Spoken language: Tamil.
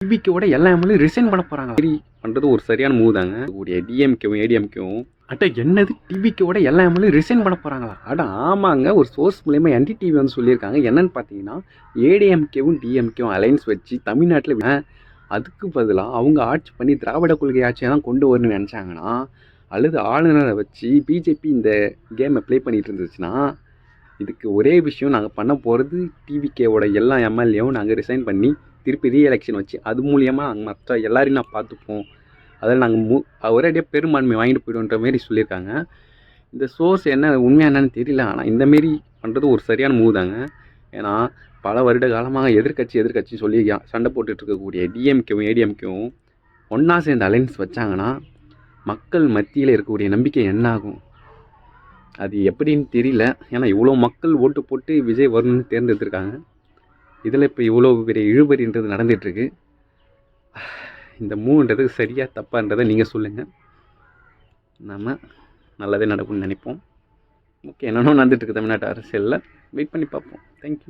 டிவிக்கோட எல்லா எம்எல்ஏ ரிசைன் பண்ண போகிறாங்க. சரி பண்ணுறது ஒரு சரியான மூவ் தாங்க. உடைய டிஎம்கேவும் ஏடிஎம்கேவும் என்னது டிவிக்கோட எல்லா எம்எல்ஏ ரிசைன் பண்ண போகிறாங்களா? ஆமாங்க, ஒரு சோர்ஸ் மூலயமா என்டிடிவி வந்து சொல்லியிருக்காங்க. என்னன்னு பார்த்தீங்கன்னா, ஏடிஎம்கேவும் டிஎம்கேவும் அலைன்ஸ் வச்சு தமிழ்நாட்டில் அதுக்கு பதிலாக அவங்க ஆட்சி பண்ணி திராவிட கொள்கை ஆட்சியை தான் கொண்டு வரணும்னு நினச்சாங்கன்னா, அல்லது ஆளுநரை வச்சு பிஜேபி இந்த கேமை ப்ளே பண்ணிகிட்டு இருந்துச்சுன்னா, இதுக்கு ஒரே விஷயம், நாங்கள் பண்ண போகிறது டிவிகேவோட எல்லா எம்எல்ஏவும் நாங்கள் ரிசைன் பண்ணி திருப்பி ரீஎலெக்ஷன் வச்சு அது மூலியமாக நாங்கள் மற்ற எல்லாரையும் நான் பார்த்துப்போம், அதில் நாங்கள் ஒரேடியாக பெரும்பான்மை வாங்கிட்டு போய்டுன்ற மாரி சொல்லியிருக்காங்க. இந்த சோர்ஸ் என்ன உண்மையாக என்னன்னு தெரியல. ஆனால் இந்தமாரி பண்ணுறது ஒரு சரியான மூவ் தாங்க. ஏன்னா பல வருட காலமாக எதிர்கட்சி சொல்லி சண்டை போட்டுட்டு இருக்கக்கூடிய டிஎம்கேவும் ஏடிஎம்கேவும் ஒன்றா சேர்ந்து அலைன்ஸ் வச்சாங்கன்னா மக்கள் மத்தியில் இருக்கக்கூடிய நம்பிக்கை என்ன ஆகும் அது எப்படின்னு தெரியல. ஏன்னா இவ்வளோ மக்கள் ஓட்டு போட்டு விஜய் வரணும்னு தேர்ந்தெடுத்திருக்காங்க. இதில் இப்போ இவ்வளோ பெரிய இழுபறின்றது நடந்துகிட்ருக்கு. இந்த மூவ்ன்றது சரியாக தப்பான்றதை நீங்கள் சொல்லுங்கள். நம்ம நல்லதே நடக்கும்னு நினைப்போம். ஓகே, என்னென்ன நடந்துகிட்ருக்கு தமிழ்நாட்டு அரசியலில் வெயிட் பண்ணி பார்ப்போம். தேங்க்யூ.